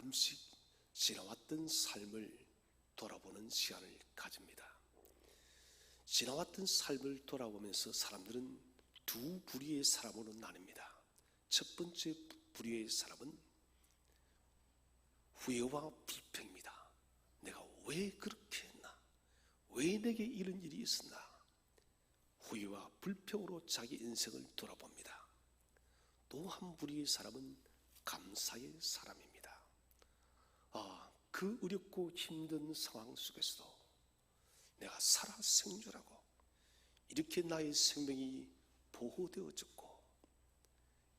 가끔씩 지나왔던 삶을 돌아보는 시간을 가집니다. 지나왔던 삶을 돌아보면서 사람들은 두 부류의 사람으로 나뉩니다. 첫 번째 부류의 사람은 후회와 불평입니다. 내가 왜 그렇게 했나? 왜 내게 이런 일이 있었나? 후회와 불평으로 자기 인생을 돌아봅니다. 또 한 부류의 사람은 감사의 사람입니다. 그 어렵고 힘든 상황 속에서도 내가 살아 생존하고 이렇게 나의 생명이 보호되어졌고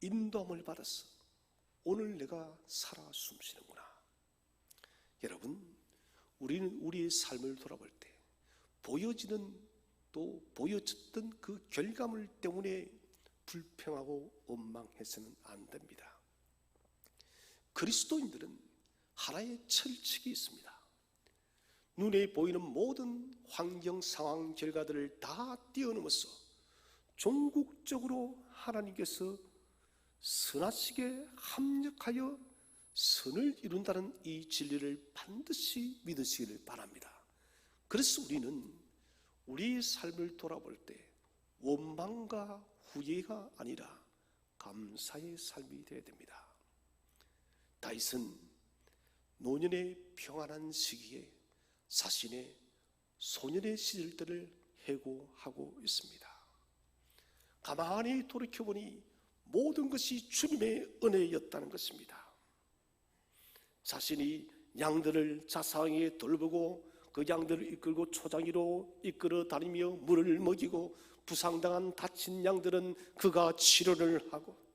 인도함을 받아서 오늘 내가 살아 숨쉬는구나. 여러분, 우리는 우리의 삶을 돌아볼 때 보여지는 또 보여졌던 그 결과물 때문에 불평하고 원망해서는 안 됩니다. 그리스도인들은 하나의 철칙이 있습니다. 눈에 보이는 모든 환경 상황 결과들을 다 뛰어넘어서 종국적으로 하나님께서 선하시게 합력하여 선을 이룬다는 이 진리를 반드시 믿으시기를 바랍니다. 그래서 우리는 우리의 삶을 돌아볼 때 원망과 후회가 아니라 감사의 삶이 되어야 됩니다. 다윗은 노년의 평안한 시기에 자신의 소년의 시절들을 회고하고 있습니다. 가만히 돌이켜보니 모든 것이 주님의 은혜였다는 것입니다. 자신이 양들을 자상하게 돌보고 그 양들을 이끌고 초장이로 이끌어 다니며 물을 먹이고 부상당한 다친 양들은 그가 치료를 하고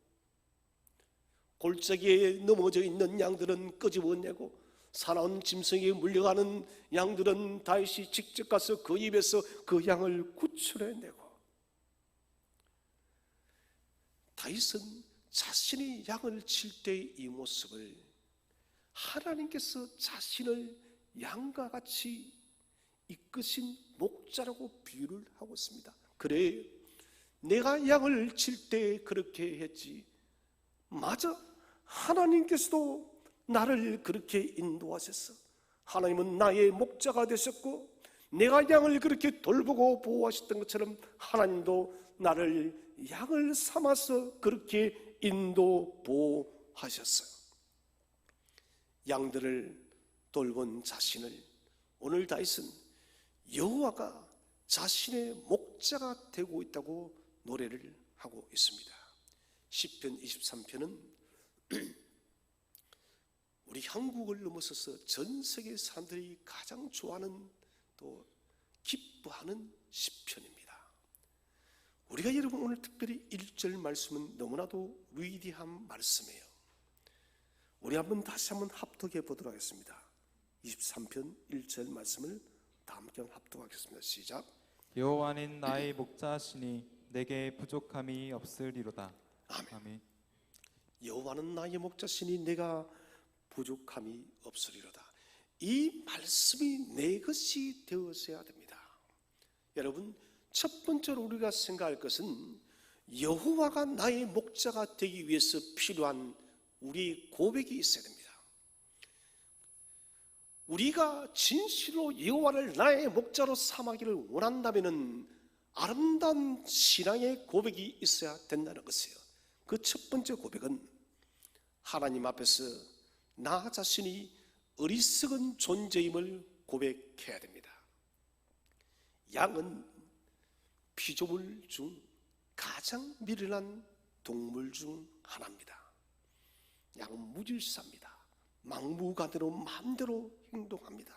골짜기에 넘어져 있는 양들은 끄집어내고 사나운 짐승에 물려가는 양들은 다윗이 직접 가서 그 입에서 그 양을 구출해내고, 다윗은 자신이 양을 칠 때의 이 모습을 하나님께서 자신을 양과 같이 이끄신 목자라고 비유를 하고 있습니다. 그래, 내가 양을 칠 때 그렇게 했지. 맞아, 하나님께서도 나를 그렇게 인도하셨어. 하나님은 나의 목자가 되셨고 내가 양을 그렇게 돌보고 보호하셨던 것처럼 하나님도 나를 양을 삼아서 그렇게 인도 보호하셨어요. 양들을 돌본 자신을 오늘 다윗은 여호와가 자신의 목자가 되고 있다고 노래를 하고 있습니다. 시편 23편은 우리 한국을 넘어서서 전 세계 사람들이 가장 좋아하는 또 기뻐하는 시편입니다. 우리가 여러분 오늘 특별히 1절 말씀은 너무나도 위대한 말씀이에요. 우리 다시 한번 합독해 보도록 하겠습니다. 23편 1절 말씀을 다 함께 합독하겠습니다. 시작. 여호와는 나의 목자시니 내게 부족함이 없으리로다. 아멘. 아멘. 여호와는 나의 목자시니 내가 부족함이 없으리로다. 이 말씀이 내 것이 되어서야 됩니다. 여러분, 첫 번째로 우리가 생각할 것은 여호와가 나의 목자가 되기 위해서 필요한 우리 고백이 있어야 됩니다. 우리가 진실로 여호와를 나의 목자로 삼기를 원한다면 아름다운 신앙의 고백이 있어야 된다는 것이에요. 그 첫 번째 고백은 하나님 앞에서 나 자신이 어리석은 존재임을 고백해야 됩니다. 양은 피조물 중 가장 미련한 동물 중 하나입니다. 양은 무질서합니다. 막무가내로 마음대로 행동합니다.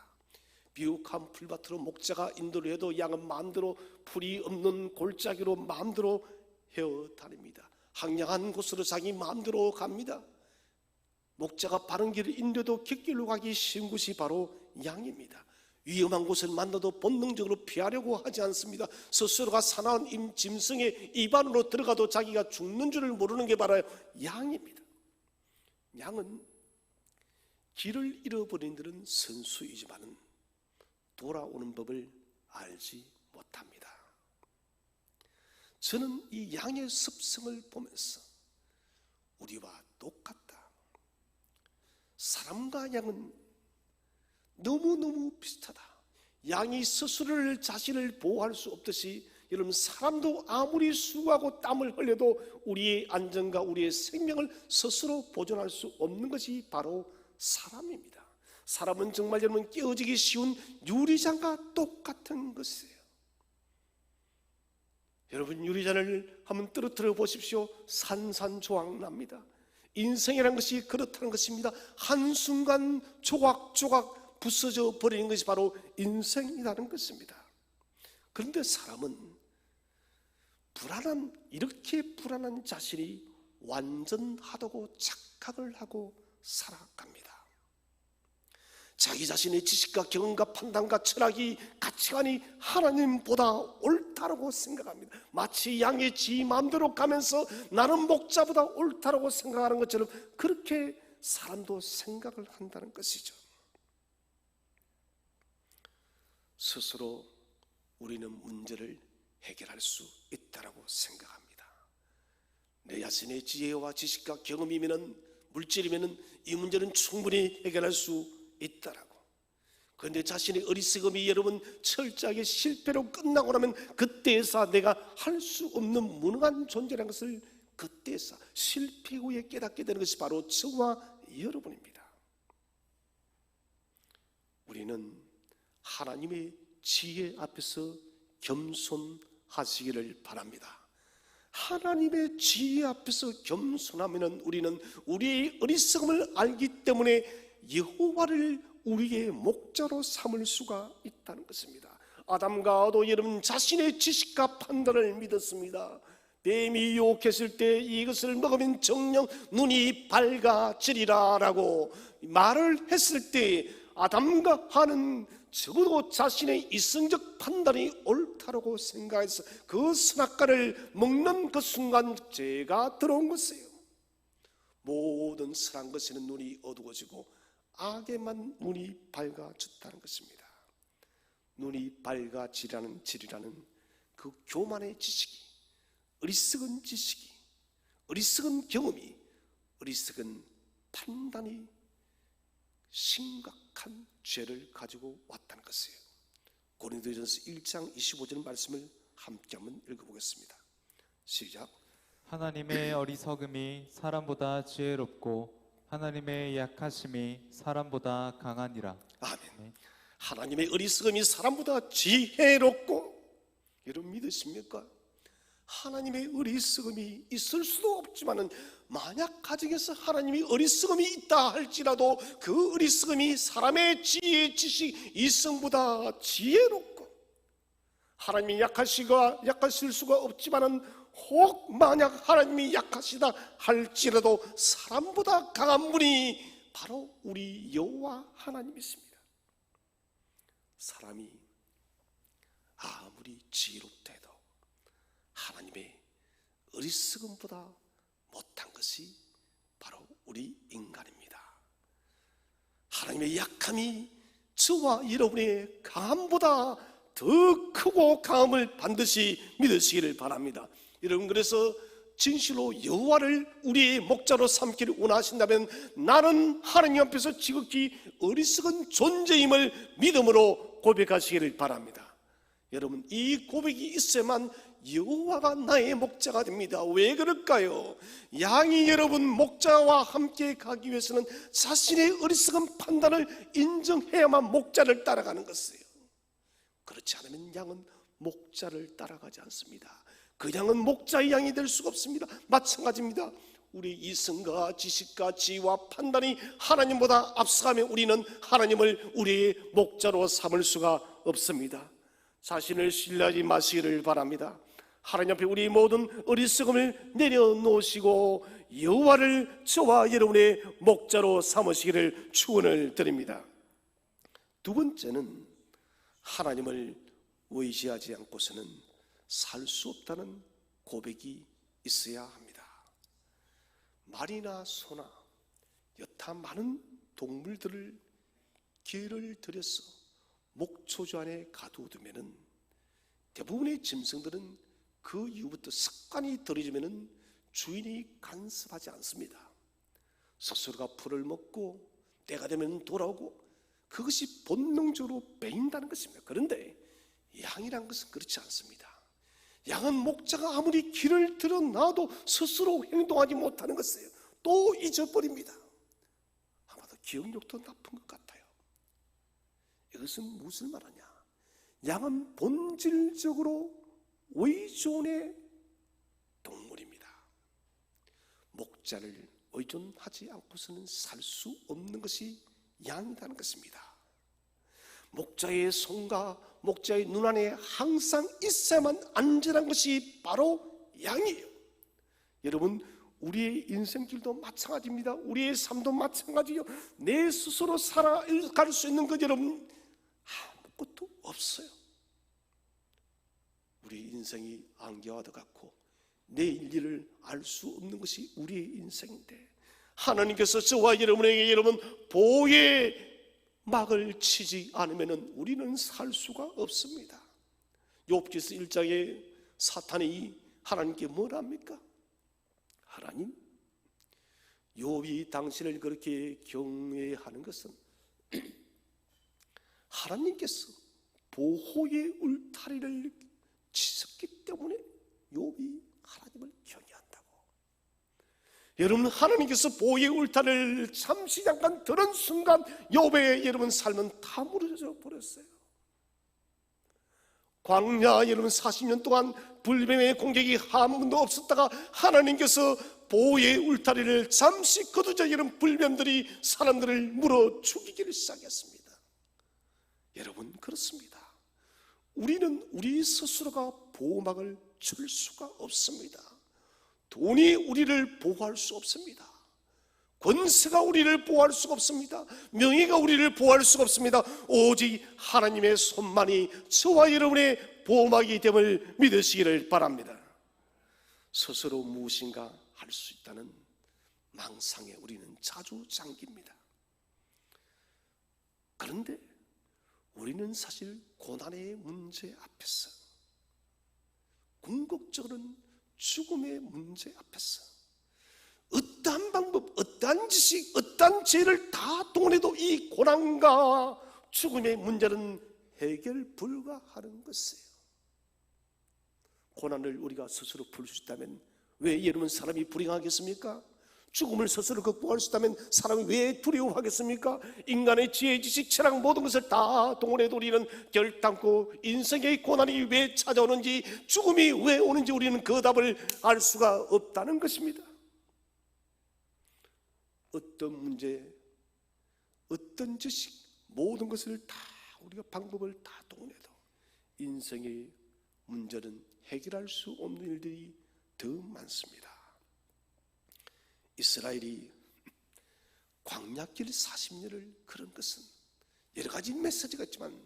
비옥한 풀밭으로 목자가 인도를 해도 양은 마음대로 풀이 없는 골짜기로 마음대로 헤어다닙니다. 황량한 곳으로 자기 마음대로 갑니다. 목자가 바른 길을 인도해도 객길로 가기 쉬운 곳이 바로 양입니다. 위험한 곳을 만나도 본능적으로 피하려고 하지 않습니다. 스스로가 사나운 짐승의 입 안으로 들어가도 자기가 죽는 줄을 모르는 게 바로 양입니다. 양은 길을 잃어버린 들은 선수이지만 돌아오는 법을 알지 못합니다. 저는 이 양의 습성을 보면서 우리와 똑같다, 사람과 양은 너무너무 비슷하다. 양이 스스로를 자신을 보호할 수 없듯이 여러분, 사람도 아무리 수고하고 땀을 흘려도 우리의 안전과 우리의 생명을 스스로 보존할 수 없는 것이 바로 사람입니다. 사람은 정말 여러분 깨어지기 쉬운 유리잔과 똑같은 것이에요. 여러분, 유리잔을 한번 떨어뜨려 보십시오. 산산조각 납니다. 인생이라는 것이 그렇다는 것입니다. 한순간 조각조각 부서져 버리는 것이 바로 인생이라는 것입니다. 그런데 사람은 이렇게 불안한 자신이 완전하다고 착각을 하고 살아갑니다. 자기 자신의 지식과 경험과 판단과 철학이, 가치관이 하나님보다 옳다라고 생각합니다. 마치 양이 지 마음대로 가면서 나는 목자보다 옳다라고 생각하는 것처럼 그렇게 사람도 생각을 한다는 것이죠. 스스로 우리는 문제를 해결할 수 있다라고 생각합니다. 내 자신의 지혜와 지식과 경험이면은, 물질이면은 이 문제는 충분히 해결할 수 있다라고. 그런데 자신의 어리석음이 여러분 철저하게 실패로 끝나고 나면 그때에서 내가 할 수 없는 무능한 존재라는 것을 그때에서 실패 후에 깨닫게 되는 것이 바로 저와 여러분입니다. 우리는 하나님의 지혜 앞에서 겸손하시기를 바랍니다. 하나님의 지혜 앞에서 겸손하면 우리는 우리의 어리석음을 알기 때문에 여호와를 우리의 목자로 삼을 수가 있다는 것입니다. 아담과 하와도 여러분 자신의 지식과 판단을 믿었습니다. 뱀이 유혹했을 때 이것을 먹으면 정녕 눈이 밝아지리라 라고 말을 했을 때 아담과 하와는 적어도 자신의 이성적 판단이 옳다라고 생각해서 그 선악과를 먹는 그 순간 죄가 들어온 것이에요. 모든 선한 것에는 눈이 어두워지고 악에만 눈이 밝아졌다는 것입니다. 눈이 밝아지라는 그 교만의 지식이, 어리석은 지식이, 어리석은 경험이, 어리석은 판단이 심각한 죄를 가지고 왔다는 것이에요. 고린도전서 1장 25절 말씀을 함께 한번 읽어보겠습니다. 시작. 하나님의 어리석음이 사람보다 지혜롭고 하나님의 약하심이 사람보다 강하니라. 아멘. 하나님의 어리석음이 사람보다 지혜롭고, 여러분 믿으십니까? 하나님의 어리석음이 있을 수도 없지만은 만약 가정에서 하나님이 어리석음이 있다 할지라도 그 어리석음이 사람의 지혜, 지식, 이성보다 지혜롭고, 하나님이 약하실 수가 없지만은 혹 만약 하나님이 약하시다 할지라도 사람보다 강한 분이 바로 우리 여호와 하나님이십니다. 사람이 아무리 지혜롭다 해도 하나님의 어리석음보다 못한 것이 바로 우리 인간입니다. 하나님의 약함이 저와 여러분의 강함보다 더 크고 강함을 반드시 믿으시기를 바랍니다. 여러분, 그래서 진실로 여호와를 우리의 목자로 삼기를 원하신다면 나는 하나님 앞에서 지극히 어리석은 존재임을 믿음으로 고백하시기를 바랍니다. 여러분, 이 고백이 있어야만 여호와가 나의 목자가 됩니다. 왜 그럴까요? 양이 여러분 목자와 함께 가기 위해서는 자신의 어리석은 판단을 인정해야만 목자를 따라가는 것이에요. 그렇지 않으면 양은 목자를 따라가지 않습니다. 그 양은 목자의 양이 될 수가 없습니다. 마찬가지입니다. 우리 이성과 지식과 지혜와 판단이 하나님보다 앞서가면 우리는 하나님을 우리의 목자로 삼을 수가 없습니다. 자신을 신뢰하지 마시기를 바랍니다. 하나님 앞에 우리 모든 어리석음을 내려놓으시고 여호와를 저와 여러분의 목자로 삼으시기를 축원을 드립니다. 두 번째는 하나님을 의지하지 않고서는 살 수 없다는 고백이 있어야 합니다. 말이나 소나 여타 많은 동물들을 기회를 들여서 목초조 안에 가두두면은 대부분의 짐승들은 그 이후부터 습관이 들어지면은 주인이 간섭하지 않습니다. 스스로가 풀을 먹고 때가 되면 돌아오고 그것이 본능적으로 배인다는 것입니다. 그런데 양이란 것은 그렇지 않습니다. 양은 목자가 아무리 길을 들어놔도 스스로 행동하지 못하는 것이에요. 또 잊어버립니다. 아마도 기억력도 나쁜 것 같아요. 이것은 무엇을 말하냐? 양은 본질적으로 의존의 동물입니다. 목자를 의존하지 않고서는 살 수 없는 것이 양이라는 것입니다. 목자의 손과 목자의 눈 안에 항상 있어야만 안전한 것이 바로 양이에요. 여러분, 우리의 인생길도 마찬가지입니다. 우리의 삶도 마찬가지요. 내 스스로 살아갈 수 있는 것 여러분 아무것도 없어요. 우리 인생이 안개와도 같고 내일 일을 알 수 없는 것이 우리의 인생인데, 하나님께서 저와 여러분에게 여러분 보호의 막을 치지 않으면 우리는 살 수가 없습니다. 욥기서 1장에 사탄이 하나님께 뭘 합니까? 하나님, 욥이 당신을 그렇게 경외하는 것은 하나님께서 보호의 울타리를 치셨기 때문에 욥이 하나님을 경외한다고. 여러분, 하나님께서 보호의 울타리를 잠시 잠깐 들은 순간 욥의 여러분 삶은 다 무너져 버렸어요. 광야 여러분 40년 동안 불뱀의 공격이 한 번도 없었다가 하나님께서 보호의 울타리를 잠시 거두자 여러분 불뱀들이 사람들을 물어 죽이기를 시작했습니다. 여러분, 그렇습니다. 우리는 우리 스스로가 보호막을 칠 수가 없습니다. 돈이 우리를 보호할 수 없습니다. 권세가 우리를 보호할 수가 없습니다. 명예가 우리를 보호할 수가 없습니다. 오직 하나님의 손만이 저와 여러분의 보호막이 됨을 믿으시기를 바랍니다. 스스로 무엇인가 할 수 있다는 망상에 우리는 자주 잠깁니다. 그런데 우리는 사실 고난의 문제 앞에서, 궁극적으로는 죽음의 문제 앞에서 어떠한 방법, 어떠한 지식, 어떠한 죄를 다 동원해도 이 고난과 죽음의 문제는 해결 불가하는 것이에요. 고난을 우리가 스스로 풀 수 있다면 왜 여러분 사람이 불행하겠습니까? 죽음을 스스로 극복할 수 있다면 사람이 왜 두려워하겠습니까? 인간의 지혜, 지식, 철학 모든 것을 다 동원해도 우리는 결단코 인생의 고난이 왜 찾아오는지, 죽음이 왜 오는지 우리는 그 답을 알 수가 없다는 것입니다. 어떤 문제, 어떤 지식, 모든 것을 다 우리가 방법을 다 동원해도 인생의 문제는 해결할 수 없는 일들이 더 많습니다. 이스라엘이 광야길 40년을 걸은 것은 여러 가지 메시지가 있지만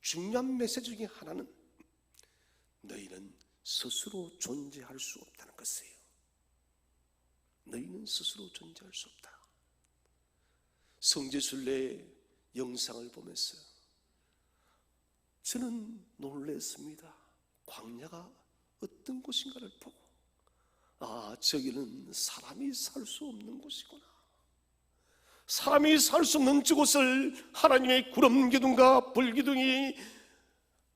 중요한 메시지 중에 하나는 너희는 스스로 존재할 수 없다는 것이에요. 너희는 스스로 존재할 수 없다. 성지순례 영상을 보면서 저는 놀랐습니다. 광야가 어떤 곳인가를 보고, 아, 저기는 사람이 살 수 없는 곳이구나. 사람이 살 수 없는 저곳을 하나님의 구름기둥과 불기둥이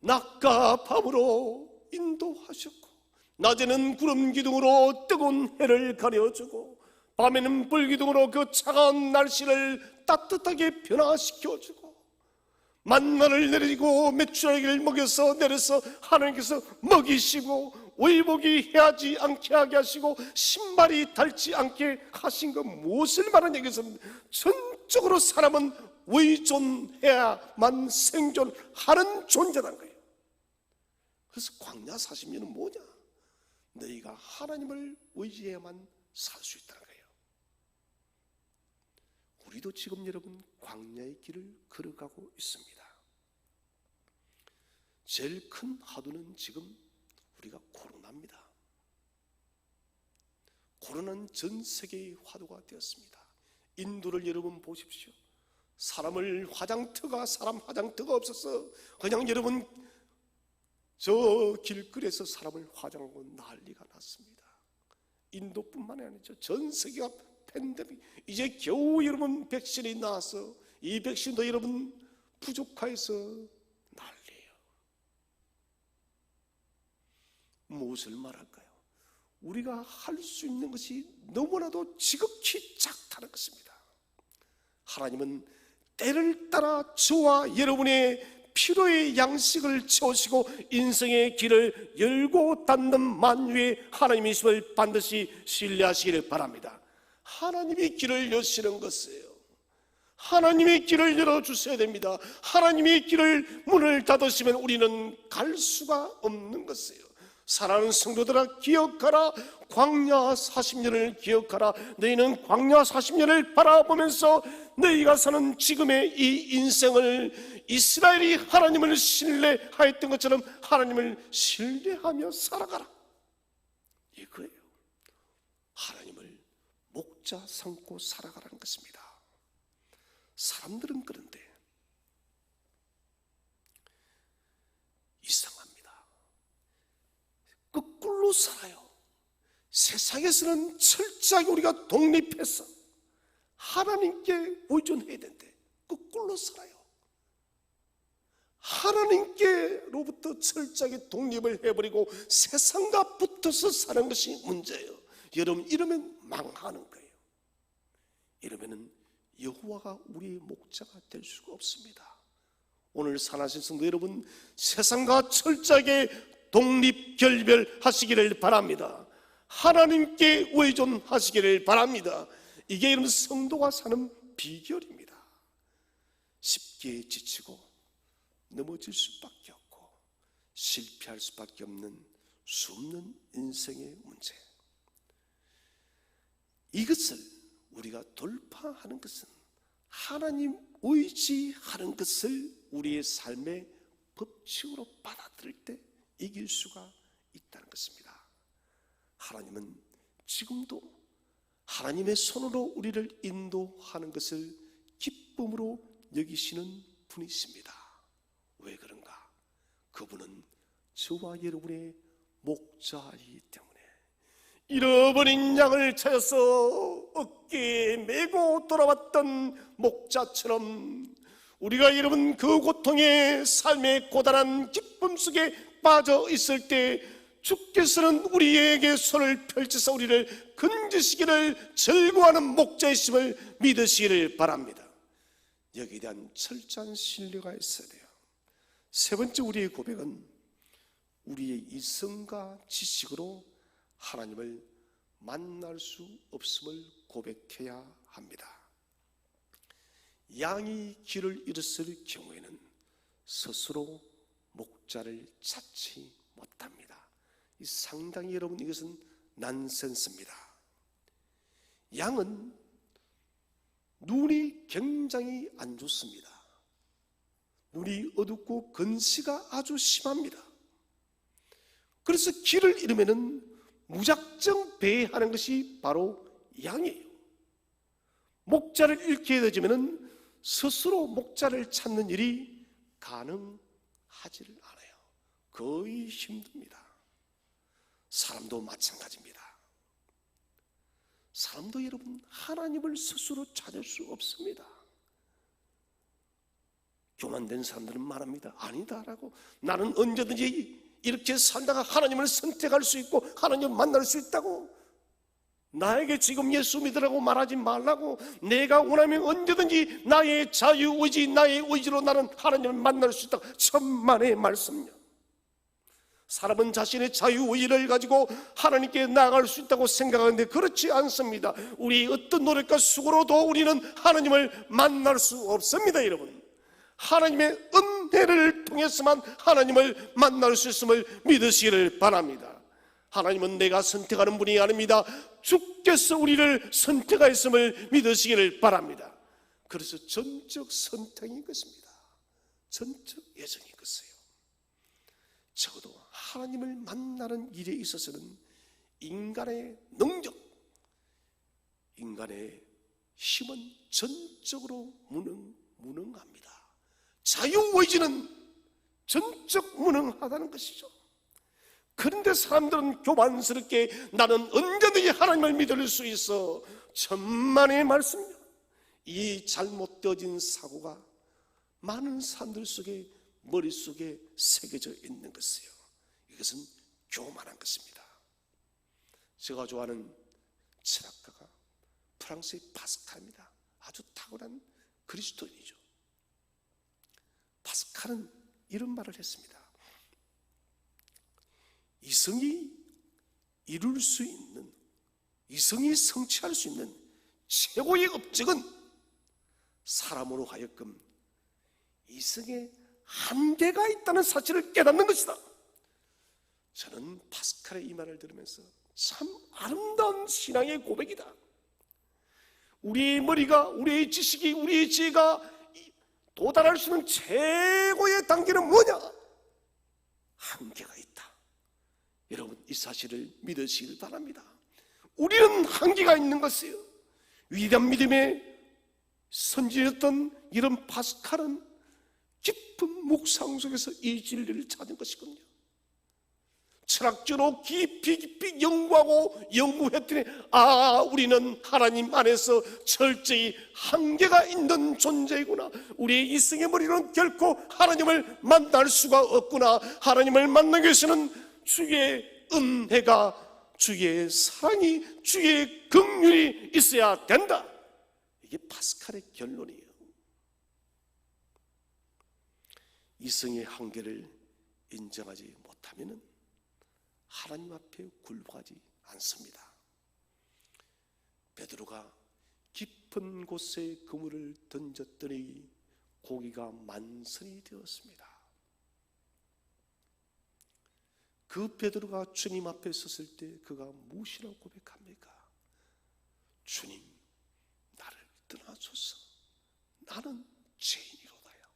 낮과 밤으로 인도하셨고, 낮에는 구름기둥으로 뜨거운 해를 가려주고 밤에는 불기둥으로 그 차가운 날씨를 따뜻하게 변화시켜주고, 만나를 내리고 메추라기를 먹여서 내려서 하나님께서 먹이시고, 의복이 해하지 않게 하게 하시고, 신발이 닳지 않게 하신 것, 무엇을 말하냐? 이것은 전적으로 사람은 의존해야만 생존하는 존재라는 거예요. 그래서 광야 40년은 뭐냐? 너희가 하나님을 의지해야만 살 수 있다는 거예요. 우리도 지금 여러분 광야의 길을 걸어가고 있습니다. 제일 큰 화두는 지금 우리가 코로나입니다. 코로나는 전 세계의 화두가 되었습니다. 인도를 여러분 보십시오. 사람 화장터가 없어서 그냥 여러분 저 길거리에서 사람을 화장하고 난리가 났습니다. 인도뿐만이 아니죠. 전 세계가 팬데믹, 이제 겨우 여러분 백신이 나와서 이 백신도 여러분 부족해서 난리예요. 무엇을 말할까요? 우리가 할 수 있는 것이 너무나도 지극히 작다는 것입니다. 하나님은 때를 따라 저와 여러분의 필요의 양식을 채우시고 인생의 길을 열고 닫는 만유의 하나님이심을 반드시 신뢰하시기를 바랍니다. 하나님이 길을 여시는 것이에요. 하나님의 길을 열어주셔야 됩니다. 하나님의 길을 문을 닫으시면 우리는 갈 수가 없는 것이에요. 사랑하는 성도들아, 기억하라. 광야 40년을 기억하라. 너희는 광야 40년을 바라보면서 너희가 사는 지금의 이 인생을 이스라엘이 하나님을 신뢰하였던 것처럼 하나님을 신뢰하며 살아가라. 이거예요. 하나님을 목자 삼고 살아가라는 것입니다. 사람들은 그런데 이상합니다. 거꾸로 살아요. 세상에서는 철저하게 우리가 독립해서 하나님께 의존해야 되는데 거꾸로 살아요. 하나님께로부터 철저하게 독립을 해버리고 세상과 붙어서 사는 것이 문제예요. 여러분, 이러면 망하는 거예요. 이러면은 여호와가 우리의 목자가 될 수가 없습니다. 오늘 사랑하신 성도 여러분, 세상과 철저하게 독립결별하시기를 바랍니다. 하나님께 의존하시기를 바랍니다. 이게 여러분 성도가 사는 비결입니다. 쉽게 지치고 넘어질 수밖에 없고 실패할 수밖에 없는 수없는 인생의 문제, 이것을 우리가 돌파하는 것은 하나님 의지하는 것을 우리의 삶의 법칙으로 받아들일 때 이길 수가 있다는 것입니다. 하나님은 지금도 하나님의 손으로 우리를 인도하는 것을 기쁨으로 여기시는 분이십니다. 왜 그런가? 그분은 저와 여러분의 목자이기 때문에 잃어버린 양을 찾아서 어깨에 메고 돌아왔던 목자처럼 우리가 여러분 그 고통의 삶의 고단한 기쁨 속에 빠져 있을 때 주께서는 우리에게 손을 펼쳐서 우리를 건지시기를 절구하는 목자이심을 믿으시기를 바랍니다. 여기에 대한 철저한 신뢰가 있어야 돼요. 세 번째, 우리의 고백은 우리의 이성과 지식으로 하나님을 만날 수 없음을 고백해야 합니다. 양이 길을 잃었을 경우에는 스스로 목자를 찾지 못합니다. 상당히 여러분 이것은 난센스입니다. 양은 눈이 굉장히 안 좋습니다. 눈이 어둡고 건시가 아주 심합니다. 그래서 길을 잃으면은 무작정 배회하는 것이 바로 양이에요. 목자를 잃게 되지면은 스스로 목자를 찾는 일이 가능하지를 않아요. 거의 힘듭니다. 사람도 마찬가지입니다. 사람도 여러분 하나님을 스스로 찾을 수 없습니다. 교만된 사람들은 말합니다. 아니다라고. 나는 언제든지 이렇게 살다가 하나님을 선택할 수 있고 하나님을 만날 수 있다고. 나에게 지금 예수 믿으라고 말하지 말라고. 내가 원하면 언제든지 나의 자유의지, 나의 의지로 나는 하나님을 만날 수 있다. 천만의 말씀이요. 사람은 자신의 자유의지를 가지고 하나님께 나아갈 수 있다고 생각하는데 그렇지 않습니다. 우리 어떤 노력과 수고로도 우리는 하나님을 만날 수 없습니다. 여러분, 하나님의 은혜를 통해서만 하나님을 만날 수 있음을 믿으시기를 바랍니다. 하나님은 내가 선택하는 분이 아닙니다. 주께서 우리를 선택하였음을 믿으시기를 바랍니다. 그래서 전적 선택인 것입니다. 전적 예정인 것이에요. 적어도 하나님을 만나는 일에 있어서는 인간의 능력, 인간의 힘은 전적으로 무능합니다. 자유의지는 전적 무능하다는 것이죠. 그런데 사람들은 교만스럽게 나는 언제든지 하나님을 믿을 수 있어. 천만의 말씀이야. 이 잘못되어진 사고가 많은 사람들 속에 머릿속에 새겨져 있는 것이에요. 이것은 교만한 것입니다. 제가 좋아하는 철학가가 프랑스의 파스칼입니다. 아주 탁월한 그리스도인이죠. 파스칼은 이런 말을 했습니다. 이성이 이룰 수 있는, 이성이 성취할 수 있는 최고의 업적은 사람으로 하여금 이성에 한계가 있다는 사실을 깨닫는 것이다. 저는 파스칼의 이 말을 들으면서 참 아름다운 신앙의 고백이다. 우리의 머리가, 우리의 지식이, 우리의 지혜가 도달할 수 있는 최고의 단계는 뭐냐? 한계가 있다. 여러분, 이 사실을 믿으시길 바랍니다. 우리는 한계가 있는 것이에요. 위대한 믿음의 선지였던 이런 파스칼은 깊은 묵상 속에서 이 진리를 찾은 것이거든요. 철학적으로 깊이 연구하고 연구했더니 우리는 하나님 안에서 철저히 한계가 있는 존재이구나. 우리의 이성의 머리로는 결코 하나님을 만날 수가 없구나. 하나님을 만나기 위해서는 주의 은혜가, 주의 사랑이, 주의 긍휼이 있어야 된다. 이게 파스칼의 결론이에요. 이성의 한계를 인정하지 못하면 하나님 앞에 굴복하지 않습니다. 베드로가 깊은 곳에 그물을 던졌더니 고기가 만선이 되었습니다. 그 베드로가 주님 앞에 섰을 때 그가 무엇이라고 고백합니까? 주님, 나를 떠나소서. 나는 죄인이로다요.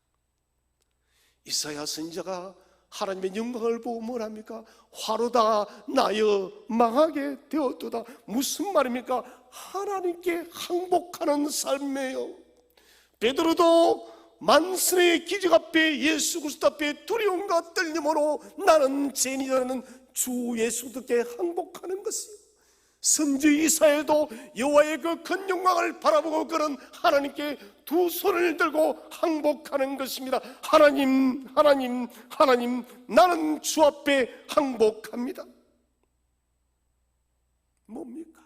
이사야 선지자가 하나님의 영광을 보고 뭘 합니까? 화로다 나여 망하게 되었도다. 무슨 말입니까? 하나님께 항복하는 삶이에요. 베드로도 만선의 기적 앞에, 예수 그리스도 앞에 두려움과 떨림으로 나는 죄인이라는 주 예수 그리스도께 항복하는 것이에요. 선지 이사야도 여호와의 그 큰 영광을 바라보고 그는 하나님께 두 손을 들고 항복하는 것입니다. 하나님, 하나님, 하나님, 나는 주 앞에 항복합니다. 뭡니까?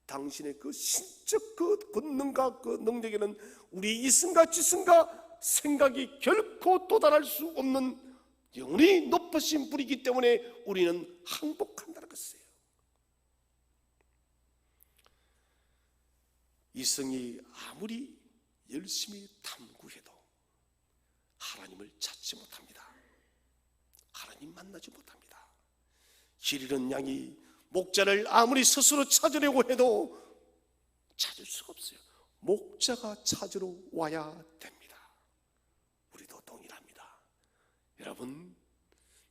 당신의 그 신적 그 본능과 그 능력에는 우리 이성과 지성과 생각이 결코 도달할 수 없는 영원히 높으신 분이기 때문에 우리는 항복한다는 것이에요. 이성이 아무리 열심히 탐구해도 하나님을 찾지 못합니다. 하나님 만나지 못합니다. 길 잃은 양이 목자를 아무리 스스로 찾으려고 해도 찾을 수가 없어요. 목자가 찾으러 와야 됩니다. 우리도 동일합니다. 여러분,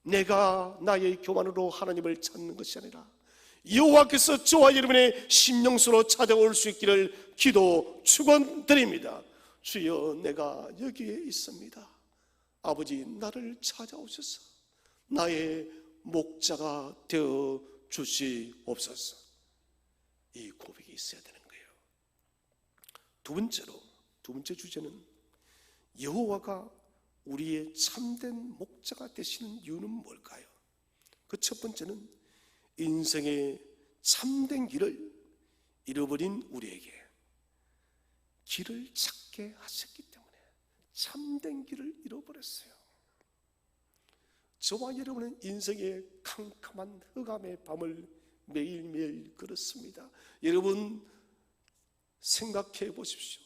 내가 나의 교만으로 하나님을 찾는 것이 아니라 여호와께서 저와 여러분의 심령수로 찾아올 수 있기를 기도 축원드립니다. 주여, 내가 여기에 있습니다. 아버지, 나를 찾아오셔서 나의 목자가 되어 주시옵소서. 이 고백이 있어야 되는 거예요. 두 번째 주제는 여호와가 우리의 참된 목자가 되시는 이유는 뭘까요? 그 첫 번째는 인생의 참된 길을 잃어버린 우리에게 길을 찾게 하셨기 때문에 참된 길을 잃어버렸어요. 저와 여러분은 인생의 캄캄한 흑암의 밤을 매일매일 걸었습니다. 여러분 생각해 보십시오.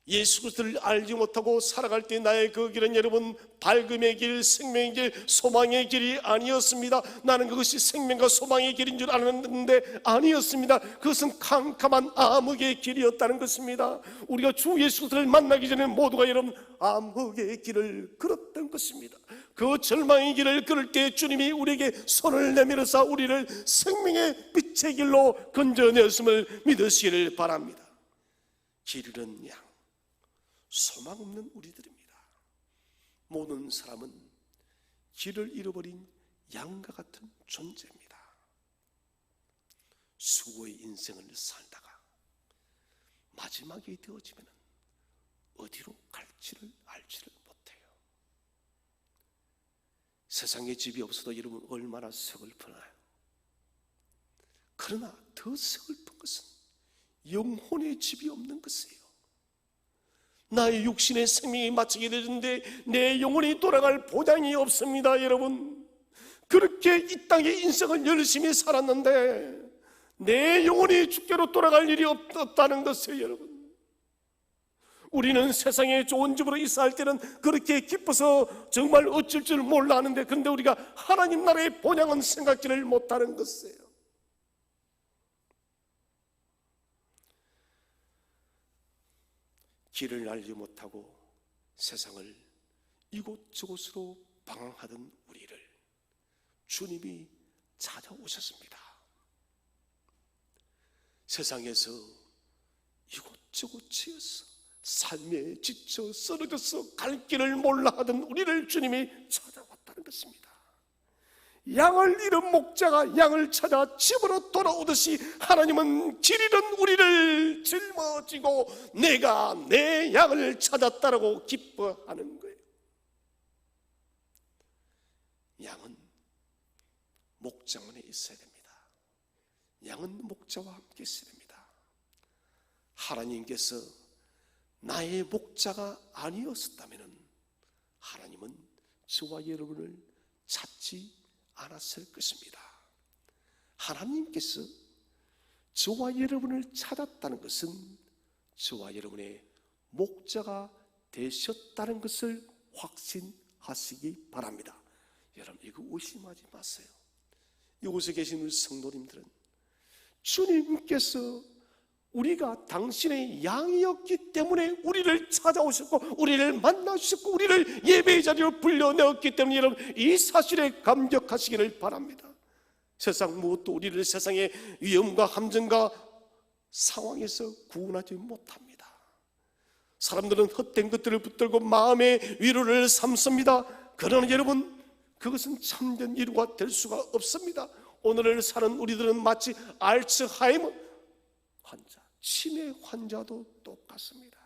예수 그리스도를 알지 못하고 살아갈 때 나의 그 길은 여러분 밝음의 길, 생명의 길, 소망의 길이 아니었습니다. 나는 그것이 생명과 소망의 길인 줄 알았는데 아니었습니다. 그것은 캄캄한 암흑의 길이었다는 것입니다. 우리가 주 예수 그리스도를 만나기 전에 모두가 여러분 암흑의 길을 걸었던 것입니다. 그 절망의 길을 걸을 때 주님이 우리에게 손을 내밀어서 우리를 생명의 빛의 길로 건져내었음을 믿으시기를 바랍니다. 길 잃은 양, 소망 없는 우리들입니다. 모든 사람은 길을 잃어버린 양과 같은 존재입니다. 수고의 인생을 살다가 마지막이 되어지면 어디로 갈지를 알지를 못해요. 세상에 집이 없어도 여러분 얼마나 서글프나요? 그러나 더 서글픈 것은 영혼의 집이 없는 것이에요. 나의 육신의 생명이 마치게 되는데 내 영혼이 돌아갈 보장이 없습니다. 여러분, 그렇게 이 땅의 인생을 열심히 살았는데 내 영혼이 주께로 돌아갈 일이 없다는 것이에요. 여러분, 우리는 세상에 좋은 집으로 이사할 때는 그렇게 기뻐서 정말 어쩔 줄 몰라 하는데, 그런데 우리가 하나님 나라의 본향은 생각지를 못하는 것이에요. 길을 알지 못하고 세상을 이곳저곳으로 방황하던 우리를 주님이 찾아오셨습니다. 세상에서 이곳저곳 치여서 삶에 지쳐 쓰러져서 갈 길을 몰라 하던 우리를 주님이 찾아왔다는 것입니다. 양을 잃은 목자가 양을 찾아 집으로 돌아오듯이 하나님은 길 잃은 우리를 짊어지고 내가 내 양을 찾았다라고 기뻐하는 거예요. 양은 목장원에 있어야 됩니다. 양은 목자와 함께 있어야 됩니다. 하나님께서 나의 목자가 아니었다면 하나님은 저와 여러분을 찾지 않았을 것입니다. 하나님께서 저와 여러분을 찾았다는 것은 저와 여러분의 목자가 되셨다는 것을 확신하시기 바랍니다. 여러분, 이거 의심하지 마세요. 이곳에 계신 우리 성도님들은 주님께서 우리가 당신의 양이었기 때문에 우리를 찾아오셨고 우리를 만나주셨고 우리를 예배의 자리로 불러내었기 때문에 여러분, 이 사실에 감격하시기를 바랍니다. 세상 무엇도 우리를 세상의 위험과 함정과 상황에서 구원하지 못합니다. 사람들은 헛된 것들을 붙들고 마음의 위로를 삼습니다. 그러나 여러분, 그것은 참된 위로가 될 수가 없습니다. 오늘을 사는 우리들은 마치 알츠하이머 환자, 치매 환자도 똑같습니다.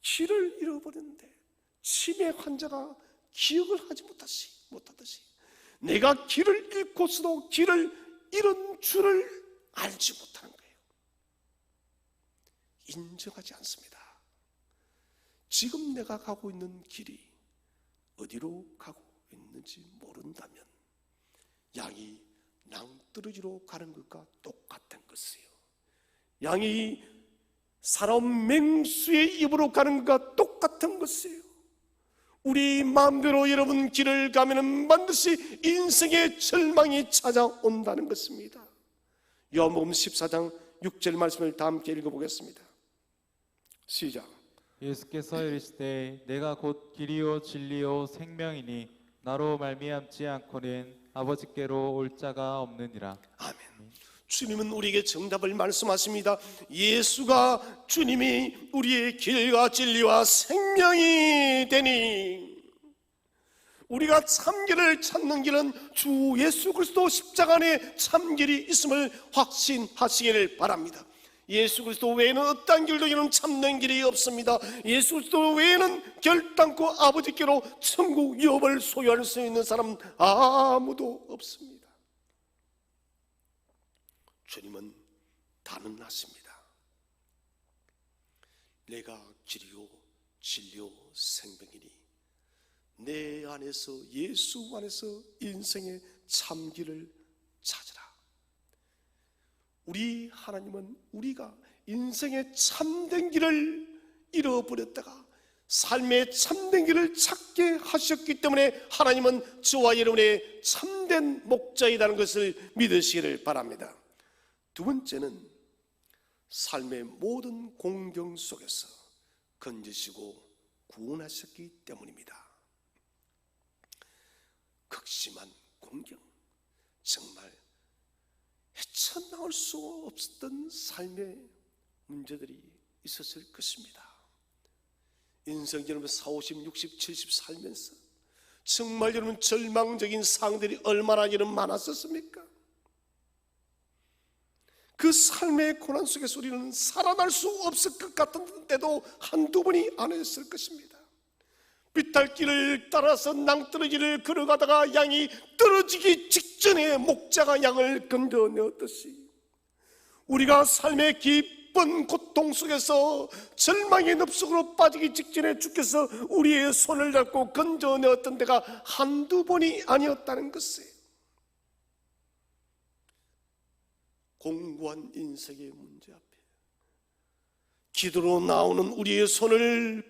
길을 잃어버렸는데 치매 환자가 기억을 하지 못하듯이 내가 길을 잃고서도 길을 잃은 줄을 알지 못하는 거예요. 인정하지 않습니다. 지금 내가 가고 있는 길이 어디로 가고 있는지 모른다면 양이 낭떠러지로 가는 것과 똑같은 것이에요. 양이 사람 맹수의 입으로 가는 것과 똑같은 것이에요. 우리 마음대로 여러분 길을 가면 반드시 인생의 절망이 찾아온다는 것입니다. 요한복음 14장 6절 말씀을 다 함께 읽어보겠습니다. 시작. 예수께서 이르시되 내가 곧 길이요 진리요 생명이니 나로 말미암지 않고는 아버지께로 올 자가 없느니라. 아멘. 주님은 우리에게 정답을 말씀하십니다. 예수가 주님이 우리의 길과 진리와 생명이 되니 우리가 참길을 찾는 길은 주 예수 그리스도 십자가 안에 참길이 있음을 확신하시기를 바랍니다. 예수 그리스도 외에는 어떤 길도 이런 참는 길이 없습니다. 예수 그리스도 외에는 결단코 아버지께로 천국 유업을 소유할 수 있는 사람은 아무도 없습니다. 주님은 단언하십니다. 내가 길이요 진리요 생명이니 내 안에서 예수 안에서 인생의 참길을 찾으라. 우리 하나님은 우리가 인생의 참된 길을 잃어버렸다가 삶의 참된 길을 찾게 하셨기 때문에 하나님은 저와 여러분의 참된 목자이라는 것을 믿으시기를 바랍니다. 두 번째는 삶의 모든 공경 속에서 건지시고 구원하셨기 때문입니다. 극심한 공경, 정말 헤쳐나올 수 없었던 삶의 문제들이 있었을 것입니다. 인생 여러분 40, 60, 70 살면서 정말 여러분 절망적인 상황들이 얼마나 여러분 많았었습니까? 그 삶의 고난 속에서 우리는 살아날 수 없을 것 같은데도 한두 번이 아니었을 것입니다. 비탈길을 따라서 낭떠러지를 걸어가다가 양이 떨어지기 직전에 목자가 양을 건져내었듯이 우리가 삶의 깊은 고통 속에서 절망의 늪속으로 빠지기 직전에 주께서 우리의 손을 잡고 건져내었던 데가 한두 번이 아니었다는 것이에요. 공고한 인생의 문제 앞에 기도로 나오는 우리의 손을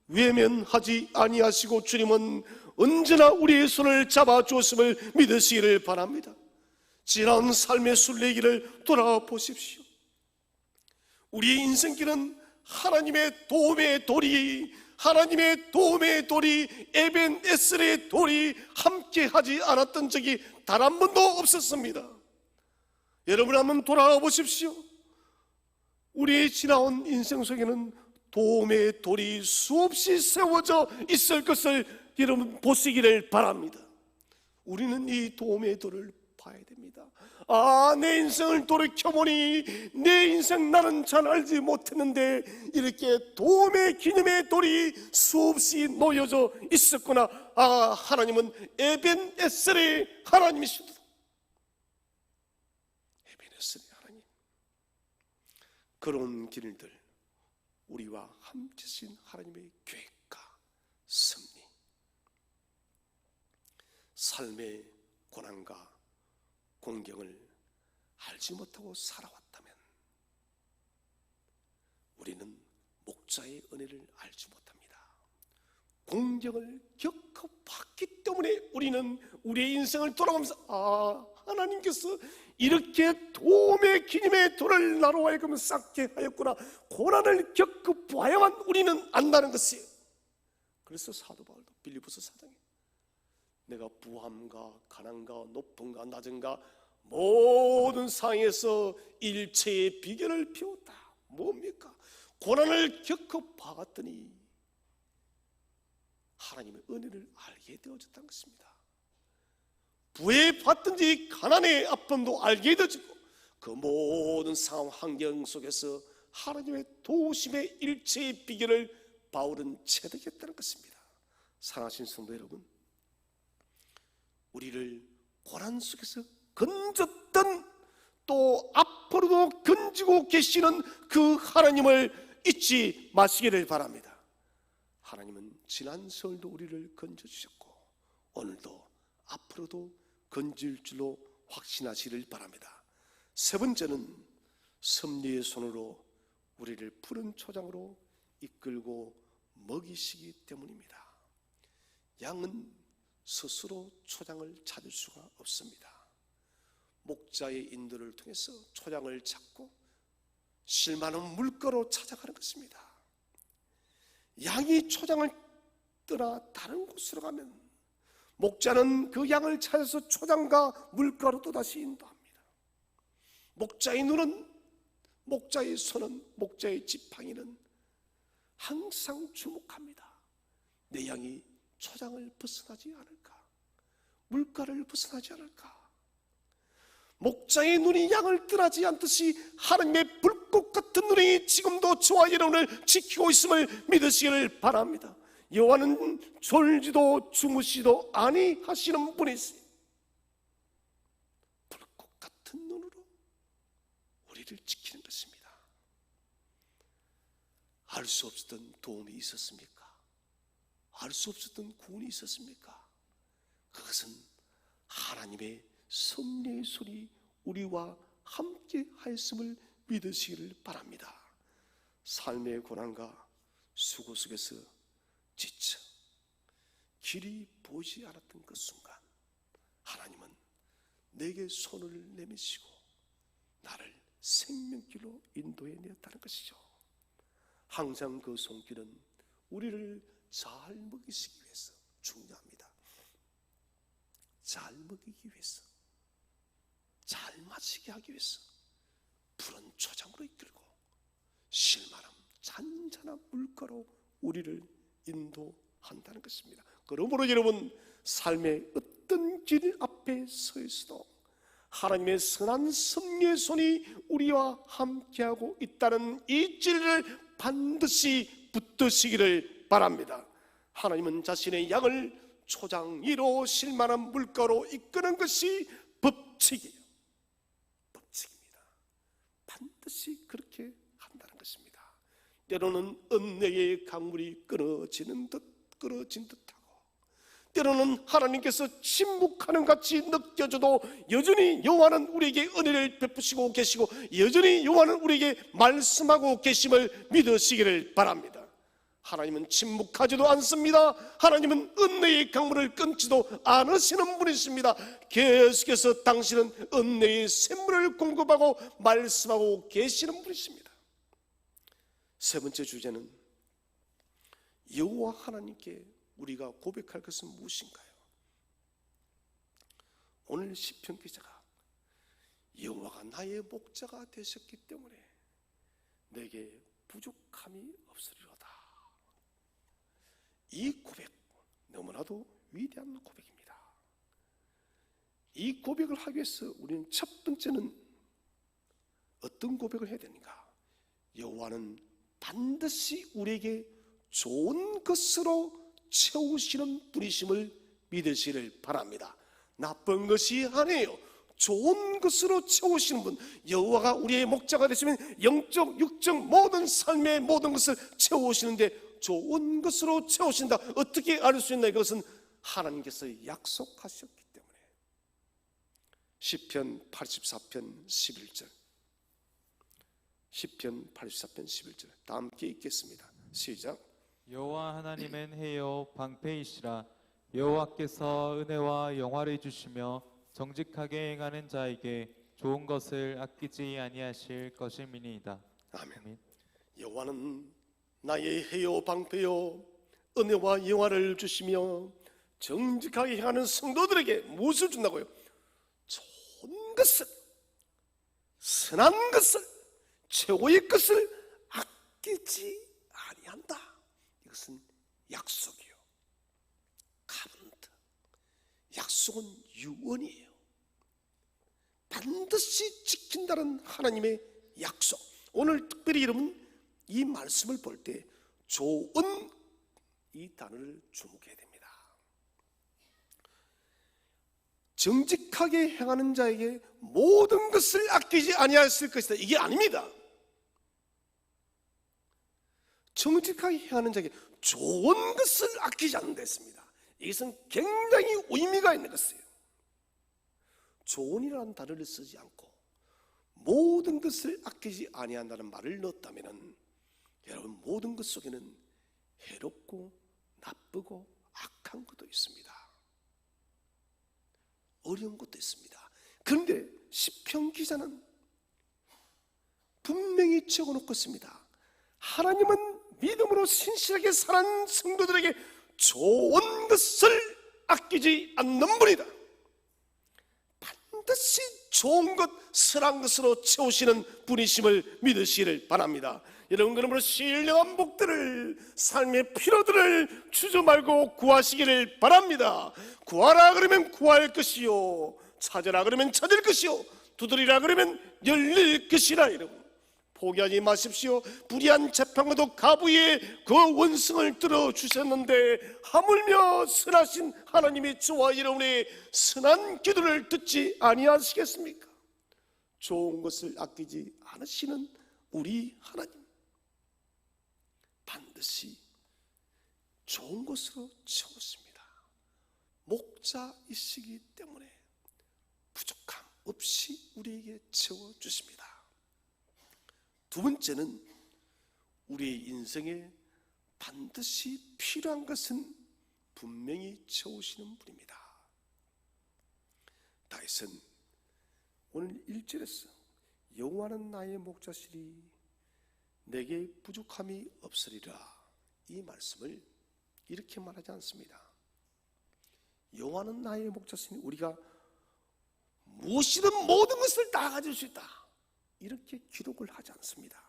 외면하지 아니하시고 주님은 언제나 우리의 손을 잡아주었음을 믿으시기를 바랍니다. 지나온 삶의 순례길을 돌아보십시오. 우리의 인생길은 하나님의 도움의 돌이 에벤에셀의 돌이 함께하지 않았던 적이 단 한 번도 없었습니다. 여러분 한번 돌아와 보십시오. 우리의 지나온 인생 속에는 도움의 돌이 수없이 세워져 있을 것을 여러분 보시기를 바랍니다. 우리는 이 도움의 돌을 봐야 됩니다. 내 인생을 돌이켜보니 내 인생 나는 잘 알지 못했는데 이렇게 도움의 기념의 돌이 수없이 놓여져 있었구나. 하나님은 에벤에셀의 하나님이시다. 에벤에셀의 하나님. 그런 길들 우리와 함께하신 하나님의 계획과 섭리, 삶의 고난과 공경을 알지 못하고 살아왔다면 우리는 목자의 은혜를 알지 못합니다. 공경을 겪어봤기 때문에 우리는 우리의 인생을 돌아가면서 하나님께서 이렇게 도움의 기념의 돌을 나로 하여금 쌓게 하였구나. 고난을 겪어봐야만 우리는 안다는 것이에요. 그래서 사도 바울도 빌립보서 4장에 내가 부함과 가난과 높음과 낮음과 모든 상황에서 일체의 비결을 배웠다. 뭡니까? 고난을 겪어봤더니 하나님의 은혜를 알게 되어졌다는 것입니다. 부에 받든지 가난의 아픔도 알게 되어지고 그 모든 상황 환경 속에서 하나님의 도우심의 일체의 비결을 바울은 체득했다는 것입니다. 사랑하신 성도 여러분, 우리를 고난 속에서 건졌던 또 앞으로도 건지고 계시는 그 하나님을 잊지 마시기를 바랍니다. 하나님은 지난 세월도 우리를 건져주셨고 오늘도 앞으로도 건질 줄로 확신하시기를 바랍니다. 세 번째는 섭리의 손으로 우리를 푸른 초장으로 이끌고 먹이시기 때문입니다. 양은 스스로 초장을 찾을 수가 없습니다. 목자의 인도를 통해서 초장을 찾고 실만한 물가로 찾아가는 것입니다. 양이 초장을 떠나 다른 곳으로 가면 목자는 그 양을 찾아서 초장과 물가로 또다시 인도합니다. 목자의 눈은, 목자의 손은, 목자의 지팡이는 항상 주목합니다. 내 양이 초장을 벗어나지 않을까? 물가를 벗어나지 않을까? 목자의 눈이 양을 떠나지 않듯이 하나님의 불꽃 같은 눈이 지금도 저와 여러분을 지키고 있음을 믿으시기를 바랍니다. 여호와는 졸지도 주무시도 아니하시는 분이세요. 불꽃 같은 눈으로 우리를 지키는 것입니다. 알 수 없었던 도움이 있었습니까? 알 수 없었던 구원이 있었습니까? 그것은 하나님의 섭리의 손이 우리와 함께 하였음을 믿으시기를 바랍니다. 삶의 고난과 수고 속에서 지쳐 길이 보이지 않았던 그 순간 하나님은 내게 손을 내미시고 나를 생명길로 인도해 내었다는 것이죠. 항상 그 손길은 우리를 잘 먹이시기 위해서 중요합니다. 잘 먹이기 위해서, 잘 마시게 하기 위해서 푸른 초장으로 이끌고 실만한 잔잔한 물가로 우리를 인도한다는 것입니다. 그러므로 여러분, 삶의 어떤 길 앞에 서 있어도 하나님의 선한 섭리의 손이 우리와 함께하고 있다는 이 진리를 반드시 붙드시기를 바랍니다. 하나님은 자신의 양을 초장 위로 실만한 물가로 이끄는 것이 법칙이에요. 법칙입니다. 반드시 그렇게 한다는 것입니다. 때로는 은혜의 강물이 끊어진 듯하고, 때로는 하나님께서 침묵하는 같이 느껴져도 여전히 여호와는 우리에게 은혜를 베푸시고 계시고 여전히 여호와는 우리에게 말씀하고 계심을 믿으시기를 바랍니다. 하나님은 침묵하지도 않습니다. 하나님은 은혜의 강물을 끊지도 않으시는 분이십니다. 계속해서 당신은 은혜의 샘물을 공급하고 말씀하고 계시는 분이십니다. 세 번째 주제는 여호와 하나님께 우리가 고백할 것은 무엇인가요? 오늘 시편 기자가 여호와가 나의 목자가 되셨기 때문에 내게 부족함이 없으리로다. 이 고백 너무나도 위대한 고백입니다. 이 고백을 하기 위해서 우리는 첫 번째는 어떤 고백을 해야 되는가? 여호와는 반드시 우리에게 좋은 것으로 채우시는 분이심을 믿으시기를 바랍니다. 나쁜 것이 아니에요. 좋은 것으로 채우시는 분. 여호와가 우리의 목자가 되시면 영적, 육적 모든 삶의 모든 것을 채우시는데 좋은 것으로 채우신다. 어떻게 알 수 있나? 이것은 하나님께서 약속하셨기 때문에. 시편 84편 11절, 시편 84편 11절 다 함께 읽겠습니다. 시작. 여호와 하나님은 해요 방패이시라. 여호와께서 은혜와 영화를 주시며 정직하게 행하는 자에게 좋은 것을 아끼지 아니하실 것임이니이다. 아멘. 여호와는 나의 해요 방패요 은혜와 영화를 주시며 정직하게 행하는 성도들에게 무엇을 준다고요? 좋은 것을, 선한 것을, 최고의 것을 아끼지 아니한다. 이것은 약속이요, 카본트. 약속은 유언이에요. 반드시 지킨다는 하나님의 약속. 오늘 특별히 여러분 이 말씀을 볼 때 좋은 이 단어를 주목해야 됩니다. 정직하게 행하는 자에게 모든 것을 아끼지 아니하실 것이다. 이게 아닙니다. 정직하게 행하는 자에게 좋은 것을 아끼지 않는다 했습니다. 이것은 굉장히 의미가 있는 것이에요. 좋은이라는 단어를 쓰지 않고 모든 것을 아끼지 아니한다는 말을 넣었다면 여러분, 모든 것 속에는 해롭고 나쁘고 악한 것도 있습니다. 어려운 것도 있습니다. 그런데 시편 기자는 분명히 적어놓고 있습니다. 하나님은 믿음으로 신실하게 사는 성도들에게 좋은 것을 아끼지 않는 분이다. 반드시 좋은 것, 선한 것으로 채우시는 분이심을 믿으시기를 바랍니다. 여러분, 그러므로 신령한 복들을, 삶의 피로들을 주저 말고 구하시기를 바랍니다. 구하라 그러면 구할 것이요, 찾으라 그러면 찾을 것이요, 두드리라 그러면 열릴 것이라. 여러분, 포기하지 마십시오. 불의한 재판과도 가부의 그 원성을 들어주셨는데 하물며 선하신 하나님의 저와 여러분의 선한 기도를 듣지 아니하시겠습니까? 좋은 것을 아끼지 않으시는 우리 하나님, 반드시 좋은 것으로 채우십니다. 목자이시기 때문에 부족함 없이 우리에게 채워주십니다. 두 번째는 우리의 인생에 반드시 필요한 것은 분명히 채우시는 분입니다. 다윗은 오늘 1절에서 여호와는 나의 목자시니 내게 부족함이 없으리라, 이 말씀을 이렇게 말하지 않습니다. 여호와는 나의 목자시니 우리가 무엇이든 모든 것을 다 가질 수 있다, 이렇게 기록을 하지 않습니다.